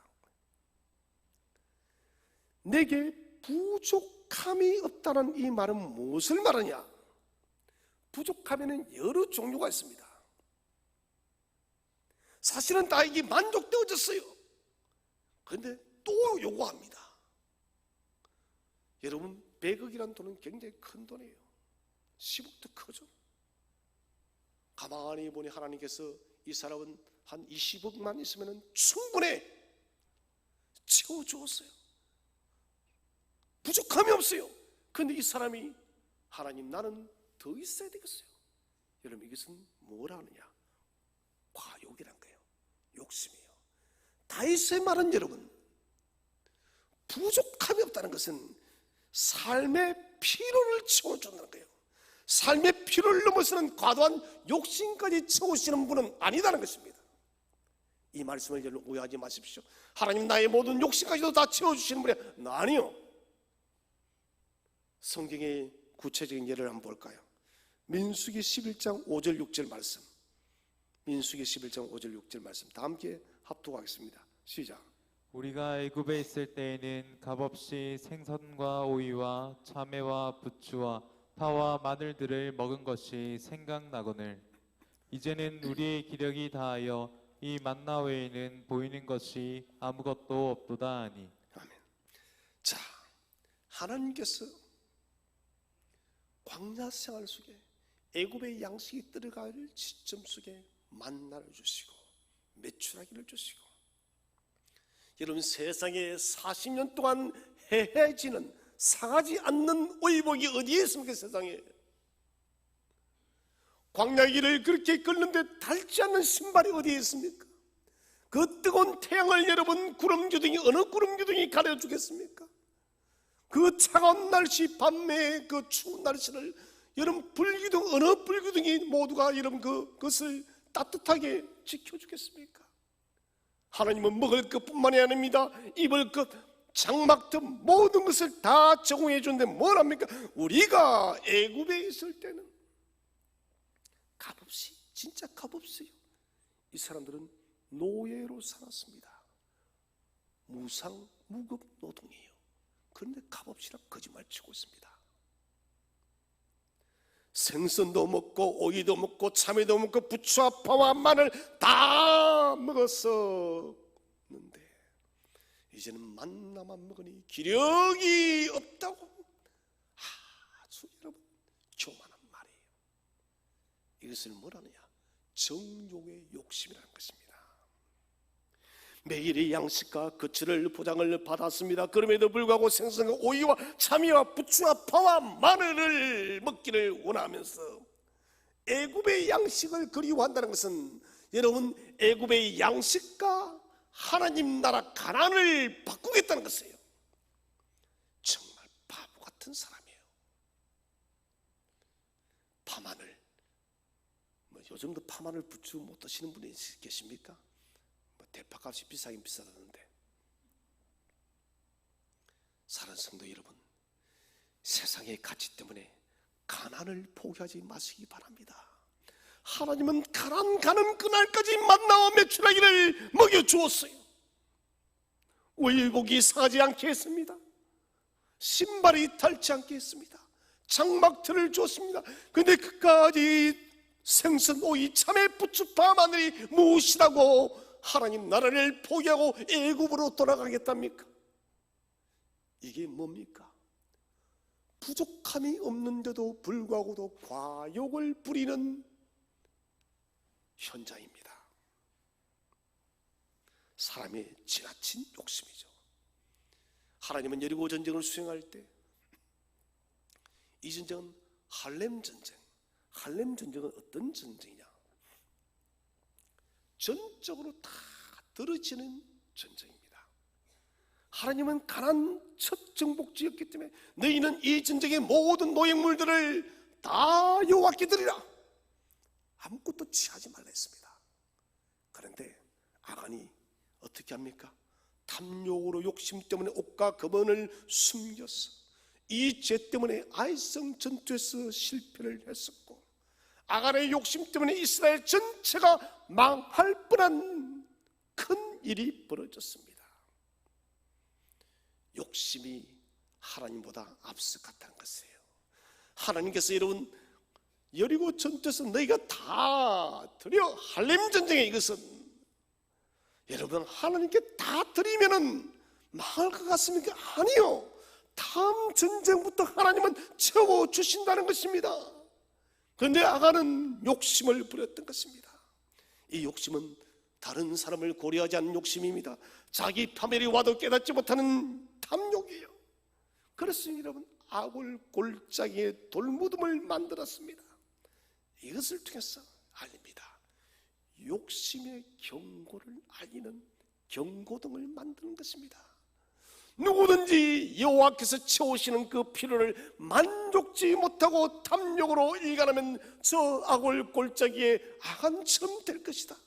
내게 부족함이 부족함이 없다는 이 말은 무엇을 말하냐? 부족함에는 여러 종류가 있습니다. 사실은 다 이게 만족되어졌어요. 그런데 또 요구합니다. 여러분, 100억이라는 돈은 굉장히 큰 돈이에요. 10억도 크죠. 가만히 보니 하나님께서 이 사람은 한 20억만 있으면 충분히 채워주었어요. 부족함이 없어요. 그런데 이 사람이 하나님, 나는 더 있어야 되겠어요. 여러분, 이것은 뭐라 하느냐? 과욕이란 거예요. 욕심이에요. 다윗의 말은 여러분, 부족함이 없다는 것은 삶의 필요를 채워준다는 거예요. 삶의 필요를 넘어서는 과도한 욕심까지 채우시는 분은 아니다는 것입니다. 이 말씀을 여러분 오해하지 마십시오. 하나님, 나의 모든 욕심까지도 다 채워주시는 분이 아니요. 성경의 구체적인 예를 한번 볼까요? 민수기 11장 5절 6절 말씀. 민수기 11장 5절 6절 말씀 다 함께 합독하겠습니다. 시작. 우리가 애굽에 있을 때에는 값없이 생선과 오이와 참외와 부추와 파와 마늘들을 먹은 것이 생각나거늘 이제는 우리의 기력이 다하여 이 만나 외에는 보이는 것이 아무것도 없도다 하니. 아멘. 자, 하나님께서 광야 생활 속에 애굽의 양식이 들어갈 시점 속에 만나를 주시고 메추라기를 주시고, 여러분, 세상에 40년 동안 해해지는 상하지 않는 의복이 어디에 있습니까? 세상에 광야길을 그렇게 걷는데 닳지 않는 신발이 어디에 있습니까? 그 뜨거운 태양을 여러분 구름기둥이 어느 구름기둥이 가려주겠습니까? 그 차가운 날씨, 밤에 그 추운 날씨를 여러분 불기둥 어느 불기둥이 모두가 여러분 그것을 따뜻하게 지켜주겠습니까? 하나님은 먹을 것뿐만이 아닙니다. 입을 것, 장막 등 모든 것을 다 제공해 주는데 뭘 합니까? 우리가 애굽에 있을 때는 값없이, 진짜 값없어요. 이 사람들은 노예로 살았습니다. 무상 무급 노동이에요. 그런데 값없이라 거짓말 치고 있습니다. 생선도 먹고 오이도 먹고 참외도 먹고 부추와 파와 마늘 다 먹었었는데 이제는 만나만 먹으니 기력이 없다고. 아주 여러분 교만한 말이에요. 이것을 뭐라느냐? 정욕의 욕심이라는 것입니다. 매일의 양식과 거칠을 보장을 받았습니다. 그럼에도 불구하고 생선과 오이와 참외와 부추와 파와 마늘을 먹기를 원하면서 애굽의 양식을 그리워한다는 것은 여러분 애굽의 양식과 하나님 나라 가난을 바꾸겠다는 것이에요. 정말 바보 같은 사람이에요. 파마늘, 요즘도 파마늘 부추 못 드시는 분이 계십니까? 대파값이 비싸긴 비싸다는데. 사랑하는 성도 여러분, 세상의 가치 때문에 가난을 포기하지 마시기 바랍니다. 하나님은 가난 가는 그날까지 만나와 메추라기를 먹여주었어요. 의복이 상하지 않게 했습니다. 신발이 닳지 않게 했습니다. 장막틀을 주었습니다. 그런데 그까지 생선, 오이, 참외, 부추, 파, 마늘이 무엇이라고 하나님 나라를 포기하고 애굽으로 돌아가겠답니까? 이게 뭡니까? 부족함이 없는데도 불구하고도 과욕을 부리는 현장입니다. 사람의 지나친 욕심이죠. 하나님은 여리고 전쟁을 수행할 때 이 전쟁은 할렘 전쟁. 할렘 전쟁은 어떤 전쟁이냐? 전적으로 다 떨어지는 전쟁입니다. 하나님은 가나안 첫 정복지였기 때문에 너희는 이 전쟁의 모든 노획물들을 다 여호와께 드리라. 아무것도 취하지 말라 했습니다. 그런데 아간이 어떻게 합니까? 탐욕으로 욕심 때문에 옷과 금은을 숨겼어. 이 죄 때문에 아이성 전투에서 실패를 했었고, 아간의 욕심 때문에 이스라엘 전체가 망할 뻔한 큰 일이 벌어졌습니다. 욕심이 하나님보다 앞서 갔다는 것이에요. 하나님께서 여러분 여리고 전투에서 너희가 다 드려 할렘 전쟁에 이것은 여러분 하나님께 다 드리면은 망할 것 같습니까? 아니요. 다음 전쟁부터 하나님은 채워주신다는 것입니다. 그런데 아간은 욕심을 부렸던 것입니다. 이 욕심은 다른 사람을 고려하지 않는 욕심입니다. 자기 파멸이 와도 깨닫지 못하는 탐욕이에요. 그래서 여러분 아골 골짜기에 돌무덤을 만들었습니다. 이것을 통해서 알립니다. 욕심의 경고를 알리는 경고등을 만드는 것입니다. 누구든지 여호와께서 채우시는 그 필요를 만족지 못하고 탐욕으로 일관하면 저 아골 골짜기에 아간처럼 될 것이다.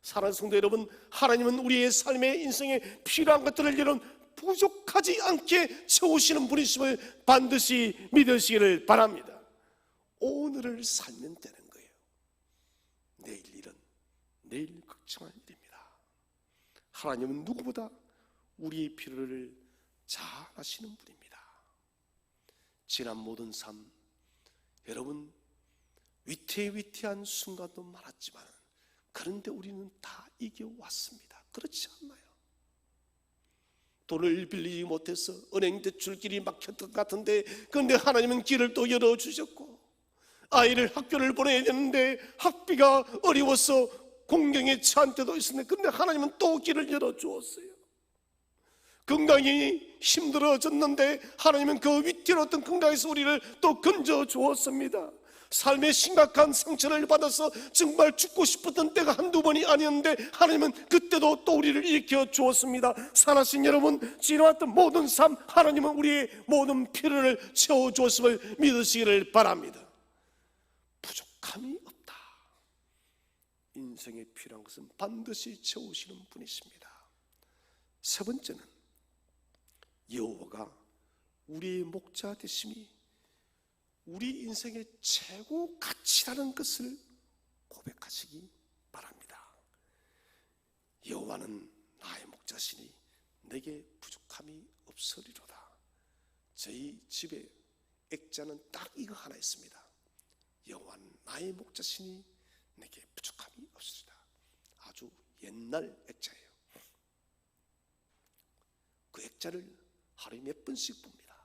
사랑하는 성도 여러분, 하나님은 우리의 삶의 인생에 필요한 것들을 이런 부족하지 않게 채우시는 분이심을 반드시 믿으시기를 바랍니다. 오늘을 살면 되는 거예요. 내일 일은 내일 걱정할 일입니다. 하나님은 누구보다 우리의 필요를 잘 아시는 분입니다. 지난 모든 삶 여러분 위태위태한 순간도 많았지만 그런데 우리는 다 이겨왔습니다. 그렇지 않나요? 돈을 빌리지 못해서 은행 대출길이 막혔던 것 같은데 그런데 하나님은 길을 또 열어주셨고, 아이를 학교를 보내야 되는데 학비가 어려워서 공경에 처한 때도 있었는데 그런데 하나님은 또 길을 열어주었어요. 건강이 힘들어졌는데 하나님은 그 위태로웠던 건강에서 우리를 또 건져주었습니다. 삶의 심각한 상처를 받아서 정말 죽고 싶었던 때가 한두 번이 아니었는데 하나님은 그때도 또 우리를 일으켜 주었습니다. 살아신 여러분, 지나왔던 모든 삶 하나님은 우리의 모든 필요를 채워주었음을 믿으시기를 바랍니다. 부족함이 없다. 인생에 필요한 것은 반드시 채우시는 분이십니다. 세 번째는 여호와가 우리의 목자 되심이 우리 인생의 최고 가치라는 것을 고백하시기 바랍니다. 여호와는 나의 목자시니 내게 부족함이 없으리로다. 저희 집에 액자는 딱 이거 하나 있습니다. 여호와는 나의 목자시니 내게 부족함이 없으리다. 아주 옛날 액자예요. 그 액자를 하루에 몇 번씩 봅니다.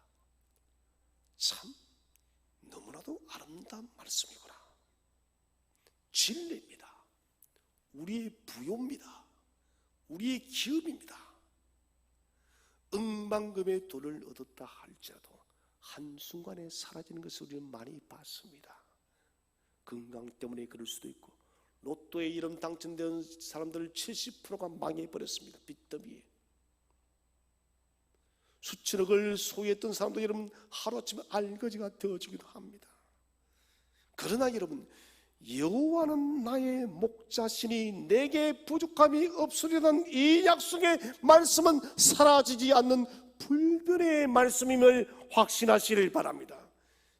참 너무나도 아름다운 말씀이구나. 진리입니다. 우리의 부요입니다. 우리의 기업입니다. 억만금의 돈을 얻었다 할지라도 한순간에 사라지는 것을 우리는 많이 봤습니다. 건강 때문에 그럴 수도 있고, 로또에 이름 당첨된 사람들 70%가 망해버렸습니다. 빚더미에. 수천억을 소유했던 사람도 여러분 하루아침에 알거지가 되어지기도 합니다. 그러나 여러분, 여호와는 나의 목자시니 내게 부족함이 없으리라는 이 약속의 말씀은 사라지지 않는 불변의 말씀임을 확신하시길 바랍니다.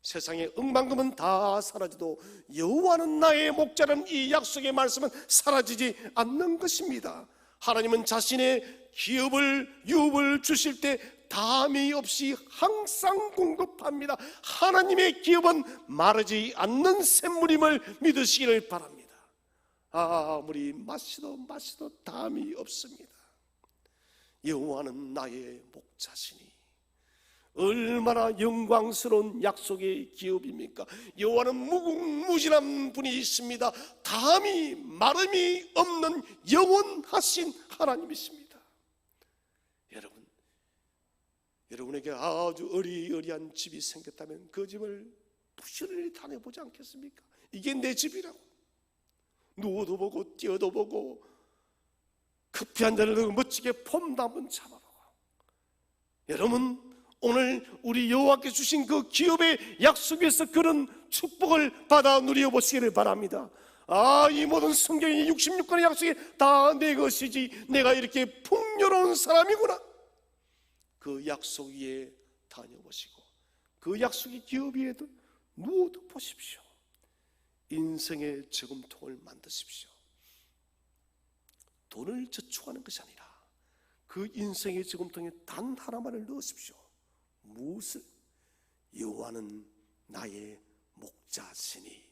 세상의 억만금은 다 사라져도 여호와는 나의 목자라는 이 약속의 말씀은 사라지지 않는 것입니다. 하나님은 자신의 기업을 유업을 주실 때 담이 없이 항상 공급합니다. 하나님의 기업은 마르지 않는 샘물임을 믿으시기를 바랍니다. 아무리 마시도 담이 없습니다. 여호와는 나의 목자시니 얼마나 영광스러운 약속의 기업입니까? 여호와는 무궁무진한 분이 있습니다. 담이 마름이 없는 영원하신 하나님이십니다. 여러분에게 아주 어리어리한 집이 생겼다면 그 집을 부지런히 다녀보지 않겠습니까? 이게 내 집이라고 누워도 보고 뛰어도 보고 커피 한 잔을 넣고 멋지게 폼도 한번 잡아보고. 여러분, 오늘 우리 여호와께 주신 그 기업의 약속에서 그런 축복을 받아 누려보시기를 바랍니다. 이 모든 성경의 66권의 약속이 다 내 것이지 내가 이렇게 풍요로운 사람이구나. 그 약속 위에 다녀보시고 그 약속의 기업 위에도 누워도 보십시오. 인생의 저금통을 만드십시오. 돈을 저축하는 것이 아니라 그 인생의 저금통에 단 하나만을 넣으십시오. 무엇을? 여호와는 나의 목자시니.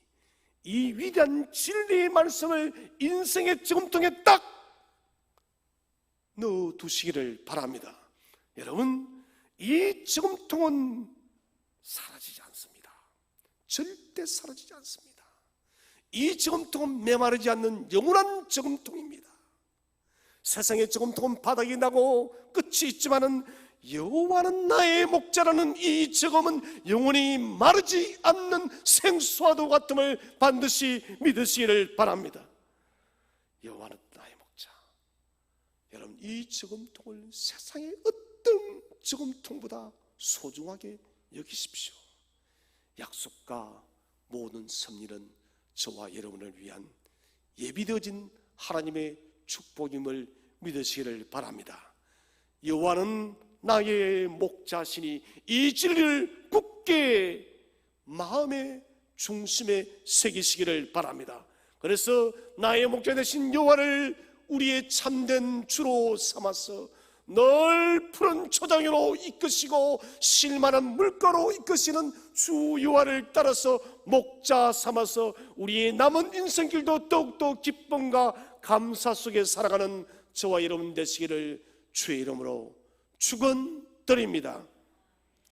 이 위대한 진리의 말씀을 인생의 저금통에 딱 넣어두시기를 바랍니다. 여러분, 이 저금통은 사라지지 않습니다. 절대 사라지지 않습니다. 이 저금통은 메마르지 않는 영원한 저금통입니다. 세상의 저금통은 바닥이 나고 끝이 있지만은 여호와는 나의 목자라는 이 저금은 영원히 마르지 않는 생수와도 같음을 반드시 믿으시기를 바랍니다. 여호와는 나의 목자. 여러분, 이 저금통을 세상의 어떤 저금통보다 소중하게 여기십시오. 약속과 모든 섭리는 저와 여러분을 위한 예비되어진 하나님의 축복임을 믿으시기를 바랍니다. 여호와는 나의 목자시니 이 진리를 굳게 마음의 중심에 새기시기를 바랍니다. 그래서 나의 목자 되신 여호와를 우리의 참된 주로 삼아서 늘 푸른 초장으로 이끄시고 실만한 물가로 이끄시는 주 여호와를 따라서 목자 삼아서 우리의 남은 인생길도 더욱더 기쁨과 감사 속에 살아가는 저와 여러분 되시기를 주의 이름으로 축원드립니다.